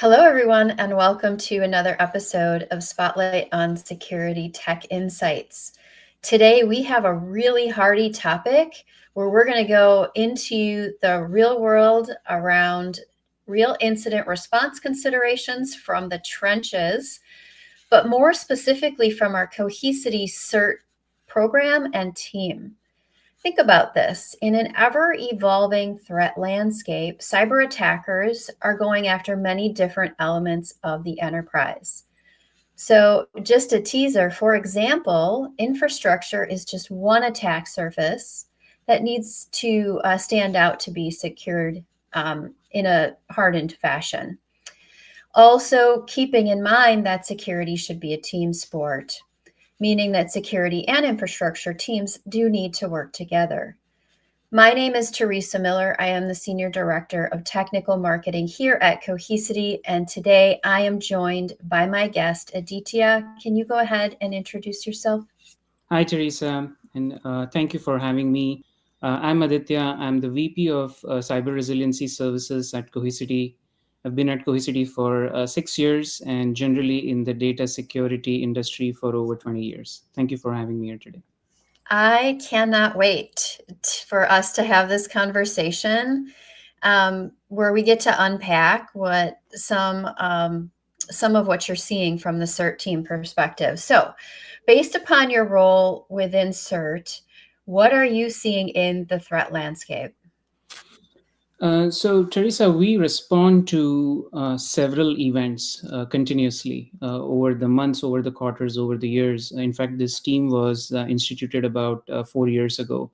Hello, everyone, and welcome to another episode of Spotlight on Security Tech Insights. Today, we have a really hearty topic where we're going to go into the real world around real incident response considerations from the trenches, but more specifically from our Cohesity CERT program and team. Think about this. In an ever-evolving threat landscape, cyber attackers are going after many different elements of the enterprise. So just a teaser, for example, infrastructure is just one attack surface that needs to stand out to be secured in a hardened fashion. Also, keeping in mind that security should be a team sport, meaning that security and infrastructure teams do need to work together. My name is Theresa Miller. I am the Senior Director of Technical Marketing here at Cohesity, and today I am joined by my guest, Aditya. Can you go ahead and introduce yourself? Hi, Theresa, and thank you for having me. I'm Aditya. I'm the VP of Cyber Resiliency Services at Cohesity. I've been at Cohesity for 6 years and generally in the data security industry for over 20 years. Thank you for having me here today. I cannot wait for us to have this conversation where we get to unpack what some of what you're seeing from the CERT team perspective. So, based upon your role within CERT, what are you seeing in the threat landscape? So, Teresa, we respond to several events continuously over the months, over the quarters, over the years. In fact, this team was instituted about 4 years ago.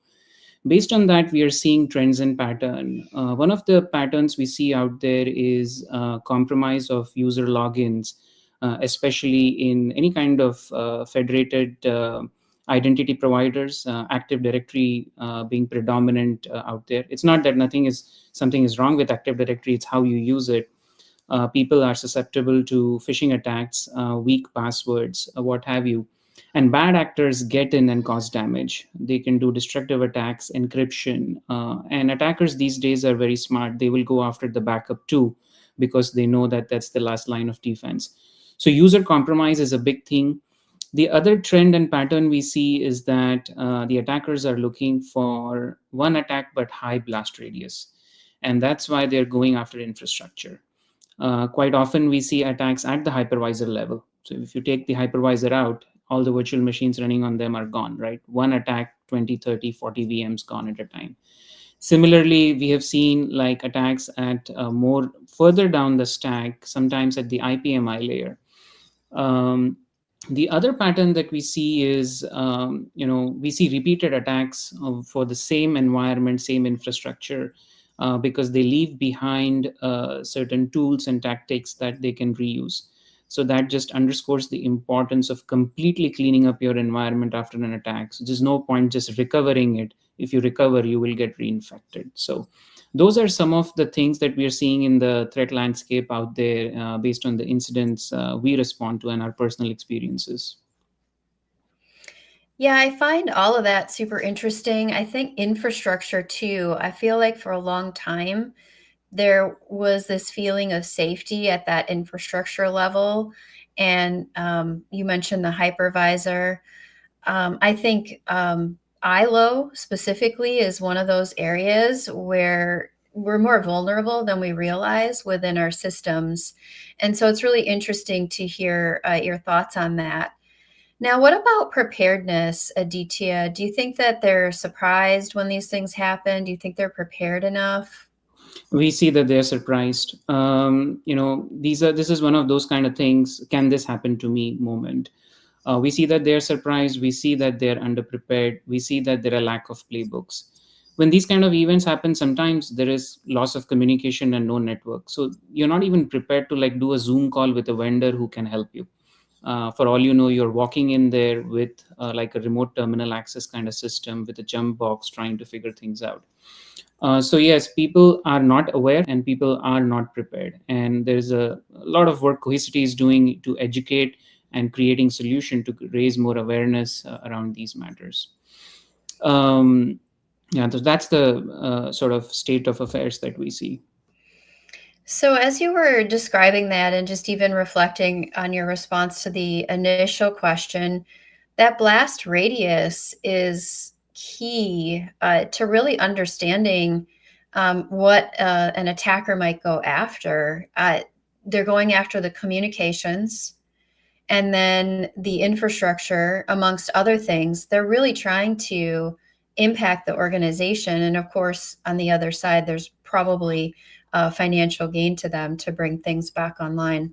Based on that, we are seeing trends and pattern. One of the patterns we see out there is compromise of user logins, especially in any kind of federated identity providers, Active Directory being predominant out there. It's not that something is wrong with Active Directory; it's how you use it. People are susceptible to phishing attacks, weak passwords, what have you. And bad actors get in and cause damage. They can do destructive attacks, encryption. And attackers these days are very smart. They will go after the backup too, because they know that that's the last line of defense. So user compromise is a big thing. The other trend and pattern we see is that the attackers are looking for one attack but high blast radius. And that's why they're going after infrastructure. Quite often we see attacks at the hypervisor level. So if you take the hypervisor out, all the virtual machines running on them are gone, right? One attack, 20, 30, 40 VMs gone at a time. Similarly, we have seen like attacks at more further down the stack, sometimes at the IPMI layer. Um, the other pattern that we see is, we see repeated attacks for the same environment, same infrastructure, because they leave behind certain tools and tactics that they can reuse. So that just underscores the importance of completely cleaning up your environment after an attack. So there's no point just recovering it. If you recover, you will get reinfected. So those are some of the things that we are seeing in the threat landscape out there based on the incidents we respond to and our personal experiences. Yeah, I find all of that super interesting. I think infrastructure too. I feel like for a long time, there was this feeling of safety at that infrastructure level. And you mentioned the hypervisor. I think ILO specifically is one of those areas where we're more vulnerable than we realize within our systems. And so it's really interesting to hear your thoughts on that. Now, what about preparedness, Aditya? Do you think that they're surprised when these things happen? Do you think they're prepared enough? We see that they're surprised. This is one of those kind of things. Can this happen to me? Moment. We see that they're surprised. We see that they're underprepared. We see that there are lack of playbooks. When these kind of events happen, sometimes there is loss of communication and no network. So you're not even prepared to like do a Zoom call with a vendor who can help you. For all you know, you're walking in there with like a remote terminal access kind of system with a jump box trying to figure things out. So yes, people are not aware and people are not prepared. And there's a lot of work Cohesity is doing to educate and creating solution to raise more awareness around these matters. Yeah, that's the sort of state of affairs that we see. So, as you were describing that and just even reflecting on your response to the initial question, that blast radius is key to really understanding what an attacker might go after. They're going after the communications and then the infrastructure, amongst other things. They're really trying to impact the organization. And of course, on the other side, there's probably financial gain to them to bring things back online.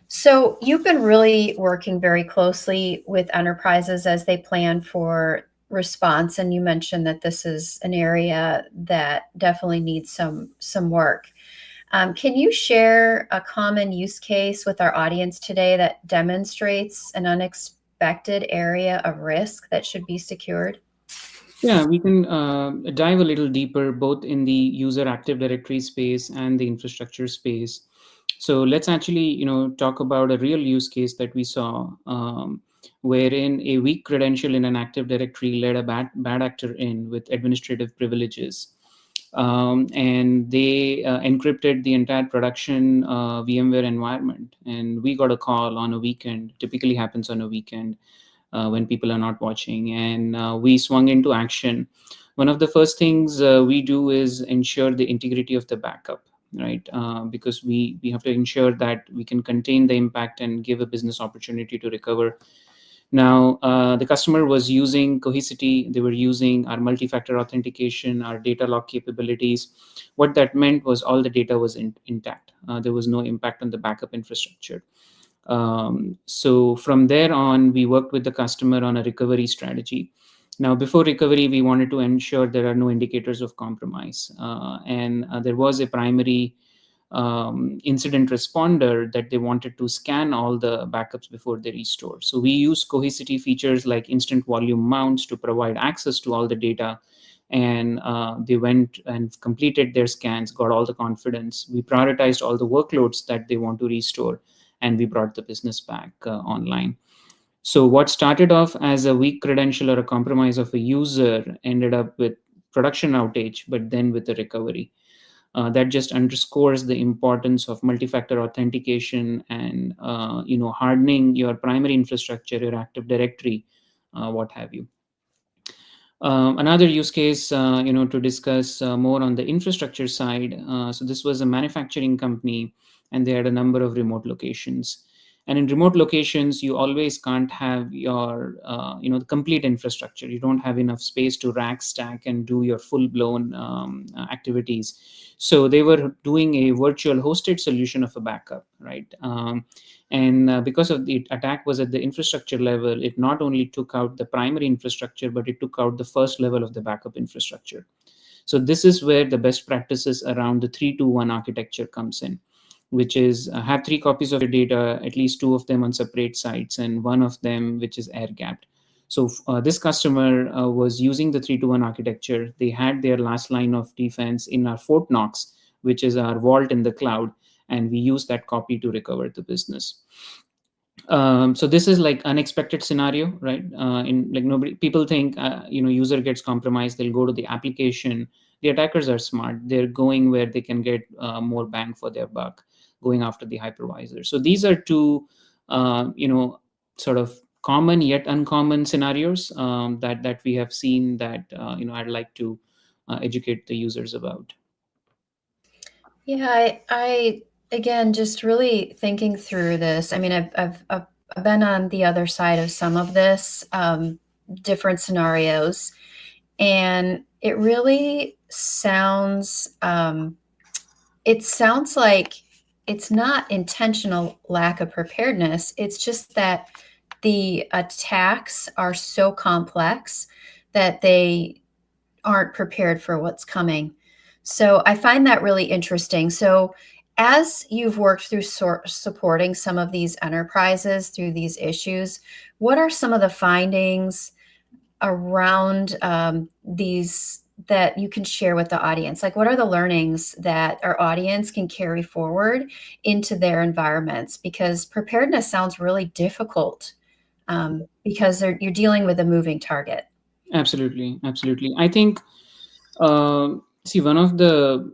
So you've been really working very closely with enterprises as they plan for response, and you mentioned that this is an area that definitely needs some work. Can you share a common use case with our audience today that demonstrates an unexpected area of risk that should be secured? Yeah, we can dive a little deeper both in the user Active Directory space and the infrastructure space. So let's actually, talk about a real use case that we saw, wherein a weak credential in an Active Directory led a bad actor in with administrative privileges. And they encrypted the entire production VMware environment. And we got a call on a weekend, typically happens on a weekend when people are not watching, and we swung into action. One of the first things we do is ensure the integrity of the backup, right? Because we have to ensure that we can contain the impact and give a business opportunity to recover. Now, the customer was using Cohesity. They were using our multi-factor authentication, our data lock capabilities. What that meant was all the data was intact. There was no impact on the backup infrastructure. So from there on, we worked with the customer on a recovery strategy. Now, before recovery, we wanted to ensure there are no indicators of compromise. And there was a primary incident responder that they wanted to scan all the backups before they restore. So we use Cohesity features like instant volume mounts to provide access to all the data. And they went and completed their scans, got all the confidence. We prioritized all the workloads that they want to restore, and we brought the business back online. So what started off as a weak credential or a compromise of a user ended up with production outage, but then with a recovery. That just underscores the importance of multi-factor authentication and hardening your primary infrastructure, your Active Directory, what have you. Another use case, to discuss more on the infrastructure side. So this was a manufacturing company, and they had a number of remote locations. And in remote locations, you always can't have your, the complete infrastructure. You don't have enough space to rack, stack, and do your full-blown activities. So they were doing a virtual hosted solution of a backup, right? And because of the attack was at the infrastructure level, it not only took out the primary infrastructure, but it took out the first level of the backup infrastructure. So this is where the best practices around the 3-2-1 architecture comes in, which is have 3 copies of your data, at least 2 of them on separate sites, and 1 of them which is air gapped. So this customer was using the 3-2-1 architecture. They had their last line of defense in our Fort Knox, which is our vault in the cloud, and we use that copy to recover the business. So this is like unexpected scenario, right? In like nobody, people think user gets compromised, they'll go to the application. The attackers are smart, they're going where they can get more bang for their buck, going after the hypervisor. So these are two sort of common yet uncommon scenarios that we have seen that I'd like to educate the users about. Yeah, I again just really thinking through this. I mean, I've been on the other side of some of this, different scenarios, and it really sounds. It sounds like it's not intentional lack of preparedness. It's just that the attacks are so complex that they aren't prepared for what's coming. So I find that really interesting. So as you've worked through supporting some of these enterprises through these issues, what are some of the findings around these that you can share with the audience? Like, what are the learnings that our audience can carry forward into their environments? Because preparedness sounds really difficult because you're dealing with a moving target. Absolutely, absolutely. I think, see, one of the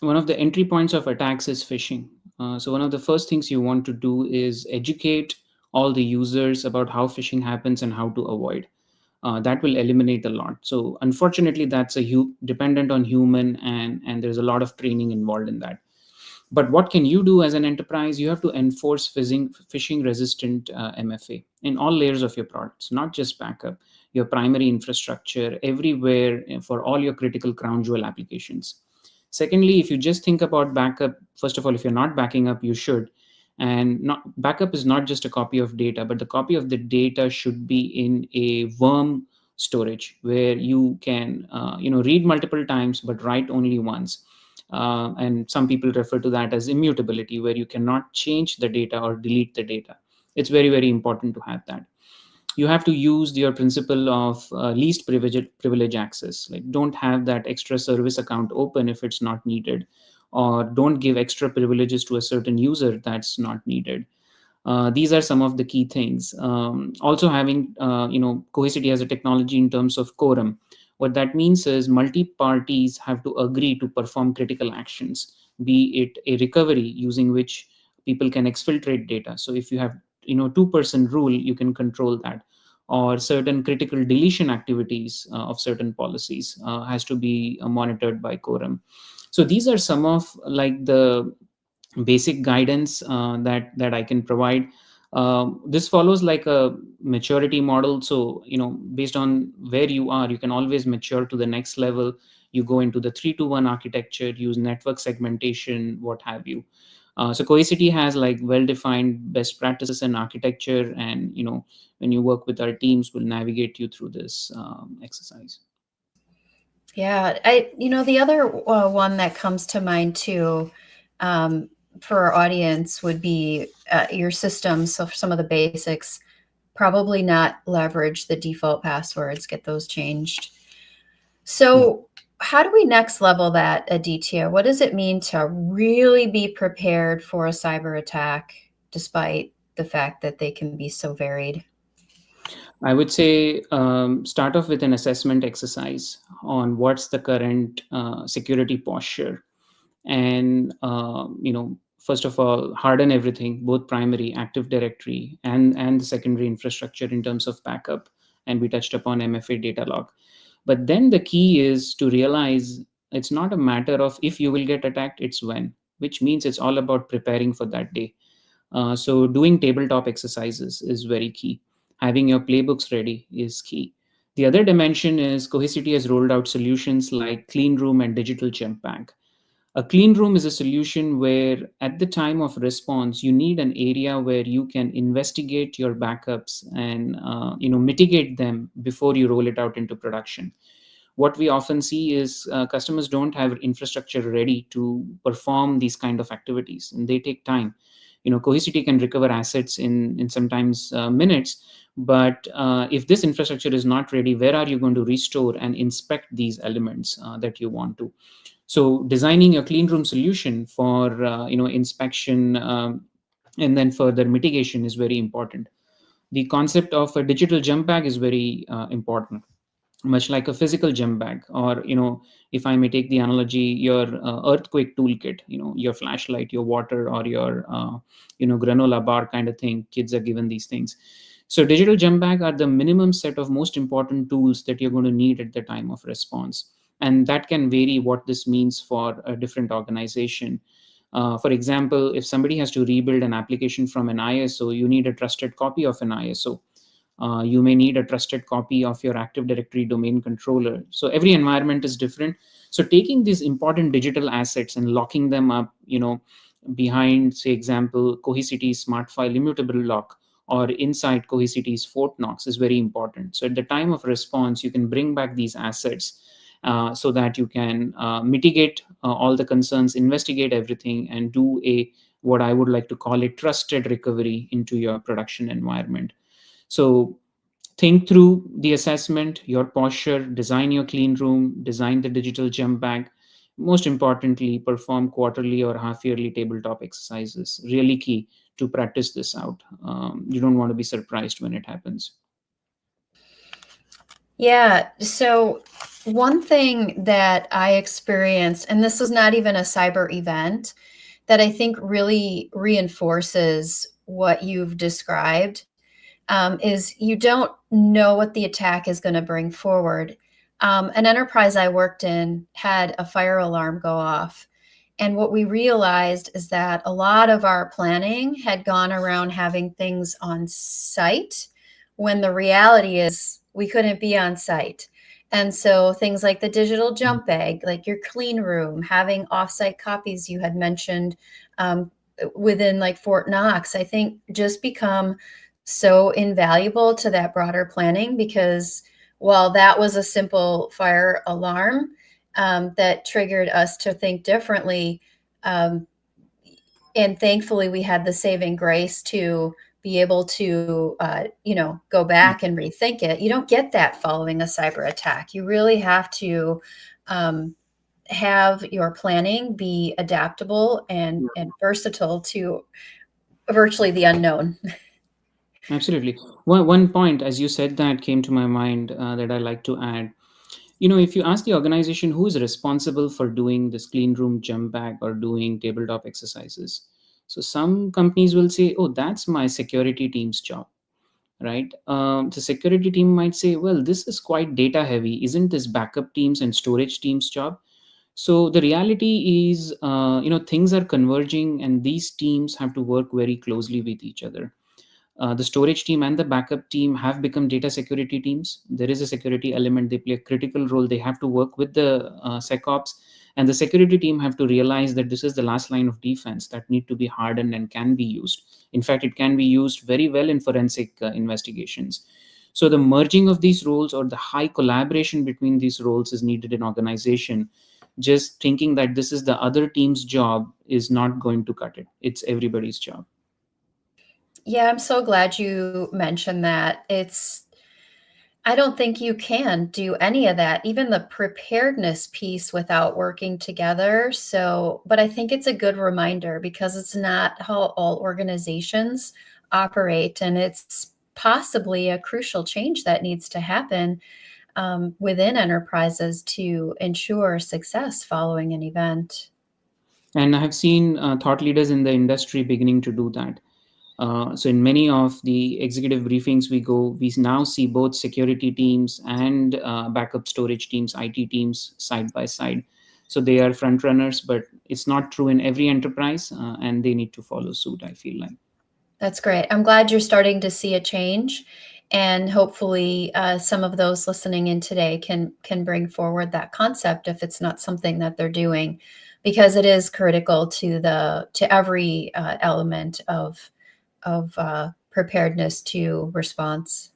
One of the entry points of attacks is phishing. So one of the first things you want to do is educate all the users about how phishing happens and how to avoid. That will eliminate a lot. So unfortunately, that's dependent on human, and there's a lot of training involved in that. But what can you do as an enterprise? You have to enforce phishing resistant MFA in all layers of your products, not just backup, your primary infrastructure, everywhere for all your critical crown jewel applications. Secondly, if you just think about backup, first of all, if you're not backing up, you should. And not backup is not just a copy of data, but the copy of the data should be in a worm storage where you can read multiple times but write only once. And some people refer to that as immutability, where you cannot change the data or delete the data. It's very, very important to have that. You have to use your principle of least privilege access. Like, don't have that extra service account open if it's not needed, or don't give extra privileges to a certain user that's not needed. These are some of the key things. Also, having Cohesity as a technology in terms of quorum. What that means is multi-parties have to agree to perform critical actions, be it a recovery using which people can exfiltrate data. So if you have 2% rule, you can control that, or certain critical deletion activities of certain policies has to be monitored by quorum. So these are some of like the basic guidance that I can provide. This follows like a maturity model. So based on where you are, you can always mature to the next level. You go into the 3-to-1 architecture, use network segmentation, what have you. So Cohesity has like well-defined best practices and architecture, and when you work with our teams, we'll navigate you through this exercise. Yeah, the other one that comes to mind too, for our audience would be your system. So for some of the basics, probably not leverage the default passwords, get those changed. So how do we next level that, Aditya? What does it mean to really be prepared for a cyber attack, despite the fact that they can be so varied? I would say start off with an assessment exercise on what's the current security posture, and first of all, harden everything, both primary Active Directory and the secondary infrastructure in terms of backup. And we touched upon MFA data log. But then the key is to realize it's not a matter of if you will get attacked; it's when, which means it's all about preparing for that day. So doing tabletop exercises is very key. Having your playbooks ready is key. The other dimension is Cohesity has rolled out solutions like Clean Room and Digital Jump Bag. A clean room is a solution where at the time of response, you need an area where you can investigate your backups and mitigate them before you roll it out into production. What we often see is customers don't have infrastructure ready to perform these kind of activities, and they take time. Cohesity can recover assets in sometimes minutes, but if this infrastructure is not ready, where are you going to restore and inspect these elements that you want to? So designing a clean room solution for inspection and then further mitigation is very important. The concept of a digital jump bag is very important, much like a physical gem bag. Or if I may take the analogy, your earthquake toolkit, your flashlight, your water, or your granola bar kind of thing. Kids are given these things. So digital gem bag are the minimum set of most important tools that you're going to need at the time of response, and that can vary what this means for a different organization. For example, if somebody has to rebuild an application from an ISO, you need a trusted copy of an ISO. You may need a trusted copy of your Active Directory domain controller. So every environment is different. So taking these important digital assets and locking them up, behind, say, example, Cohesity Smart File Immutable Lock, or inside Cohesity's Fort Knox is very important. So at the time of response, you can bring back these assets so that you can mitigate all the concerns, investigate everything, and do what I would like to call a trusted recovery into your production environment. So think through the assessment, your posture, design your clean room, design the digital jump bag. Most importantly, perform quarterly or half yearly tabletop exercises. Really key to practice this out. You don't want to be surprised when it happens. Yeah. So One thing that I experienced, and this was not even a cyber event, that I think really reinforces what you've described, is you don't know what the attack is going to bring forward. An enterprise I worked in had a fire alarm go off. And what we realized is that a lot of our planning had gone around having things on site when the reality is we couldn't be on site. And so things like the digital jump bag, like your clean room, having offsite copies you had mentioned, within like Fort Knox, I think just become so invaluable to that broader planning, because while that was a simple fire alarm, that triggered us to think differently. Um, and thankfully, we had the saving grace to be able to, go back and rethink it. You don't get that following a cyber attack. You really have to have your planning be adaptable and versatile to virtually the unknown. Absolutely. One point, as you said, that came to my mind that I like to add. If you ask the organization who is responsible for doing this clean room jump back or doing tabletop exercises, so some companies will say, oh, that's my security team's job, right? The security team might say, well, this is quite data heavy. Isn't this backup teams and storage team's job? So the reality is, things are converging and these teams have to work very closely with each other. The storage team and the backup team have become data security teams. There is a security element. They play a critical role. They have to work with the SecOps, and the security team have to realize that this is the last line of defense that need to be hardened and can be used. In fact, it can be used very well in forensic investigations. So the merging of these roles or the high collaboration between these roles is needed in organization. Just thinking that this is the other team's job is not going to cut it. It's everybody's job. Yeah, I'm so glad you mentioned that. I don't think you can do any of that, even the preparedness piece, without working together. So, but I think it's a good reminder because it's not how all organizations operate. And it's possibly a crucial change that needs to happen within enterprises to ensure success following an event. And I have seen thought leaders in the industry beginning to do that. So in many of the executive briefings we now see both security teams and backup storage teams, IT teams side by side. So they are front runners, but it's not true in every enterprise, and they need to follow suit, I feel like. That's great. I'm glad you're starting to see a change, and hopefully, some of those listening in today can bring forward that concept if it's not something that they're doing, because it is critical to every element of preparedness to response.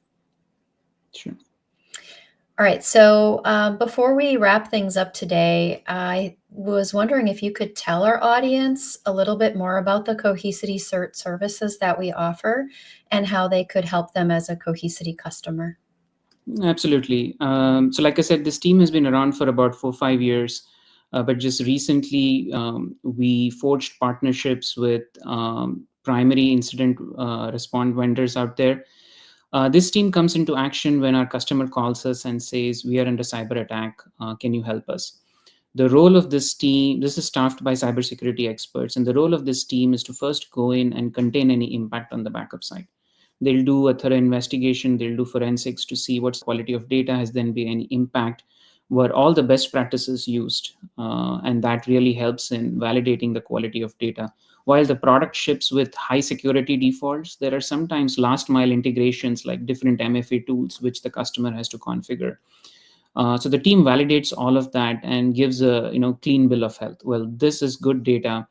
Sure. All right. So before we wrap things up today, I was wondering if you could tell our audience a little bit more about the Cohesity CERT services that we offer and how they could help them as a Cohesity customer. Absolutely. So, like I said, this team has been around for about 4 or 5 years, but just recently we forged partnerships with primary incident response vendors out there. This team comes into action when our customer calls us and says, we are under cyber attack. Can you help us? The role of this team, this is staffed by cybersecurity experts, and the role of this team is to first go in and contain any impact on the backup side. They'll do a thorough investigation, they'll do forensics to see what's the quality of data, has then been any impact, were all the best practices used, and that really helps in validating the quality of data. While the product ships with high security defaults, there are sometimes last mile integrations like different MFA tools which the customer has to configure. So the team validates all of that and gives a clean bill of health. Well, this is good data.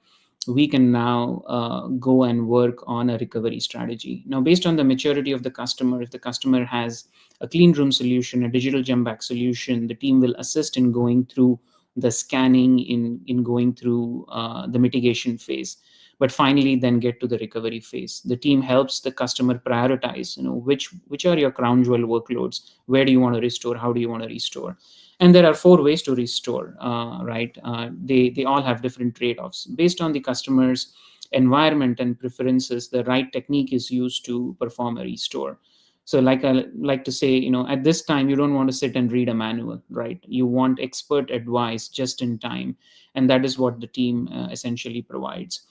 We can now go and work on a recovery strategy. Now, based on the maturity of the customer, if the customer has a clean room solution, a digital jump back solution, the team will assist in going through the scanning, in going through the mitigation phase, but finally then get to the recovery phase. The team helps the customer prioritize, which are your crown jewel workloads, where do you want to restore, how do you want to restore. And there are 4 ways to restore, right? They all have different trade-offs based on the customer's environment and preferences. The right technique is used to perform a restore. So like I like to say, at this time, you don't want to sit and read a manual, right? You want expert advice just in time. And that is what the team essentially provides.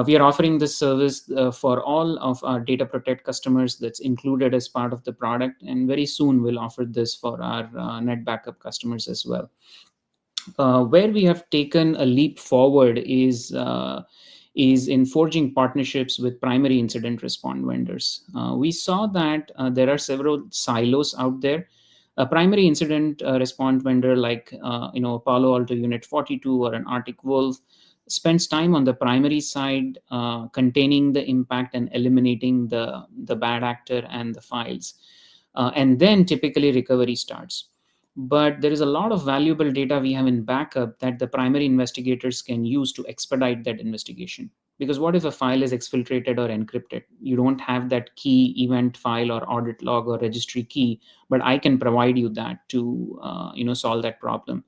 We are offering this service for all of our Data Protect customers. That's included as part of the product. And very soon we'll offer this for our Net Backup customers as well. Where we have taken a leap forward is in forging partnerships with primary incident response vendors. We saw that there are several silos out there. A primary incident response vendor like Palo Alto Unit 42 or an Arctic Wolf spends time on the primary side, containing the impact and eliminating the bad actor and the files, and then typically recovery starts. But there is a lot of valuable data we have in backup that the primary investigators can use to expedite that investigation. Because what if a file is exfiltrated or encrypted? You don't have that key event file or audit log or registry key, but I can provide you that to solve that problem.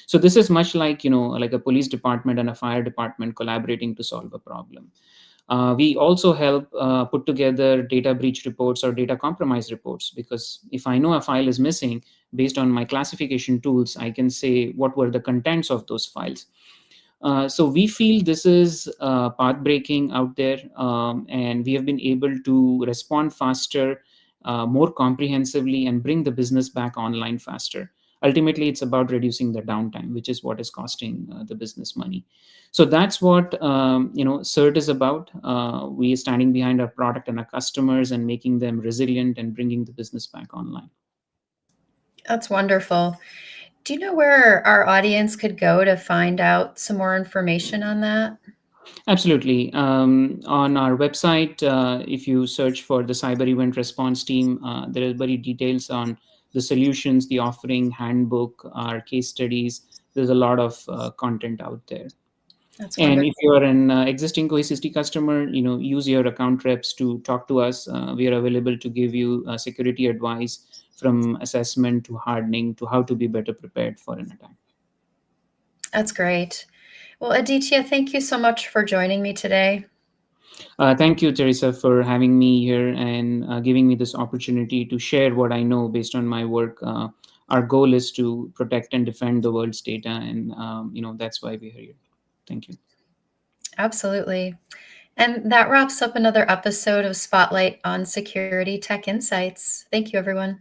So this is much like like a police department and a fire department collaborating to solve a problem. We also help put together data breach reports or data compromise reports, because if I know a file is missing, based on my classification tools, I can say what were the contents of those files. So we feel this is path breaking out there, and we have been able to respond faster, more comprehensively, and bring the business back online faster. Ultimately, it's about reducing the downtime, which is what is costing the business money. So that's what CERT is about. We are standing behind our product and our customers and making them resilient and bringing the business back online. That's wonderful. Do you know where our audience could go to find out some more information on that? Absolutely. On our website, if you search for the Cyber Event Response Team, there are very details on the solutions, the offering, handbook, our case studies. There's a lot of content out there. That's And wonderful. if you're an existing Cohesity customer, use your account reps to talk to us. We are available to give you security advice, from assessment to hardening to how to be better prepared for an attack. That's great. Well, Aditya, thank you so much for joining me today. Thank you, Teresa, for having me here and giving me this opportunity to share what I know based on my work. Our goal is to protect and defend the world's data, and that's why we're here. Thank you. Absolutely. And that wraps up another episode of Spotlight on Security Tech Insights. Thank you, everyone.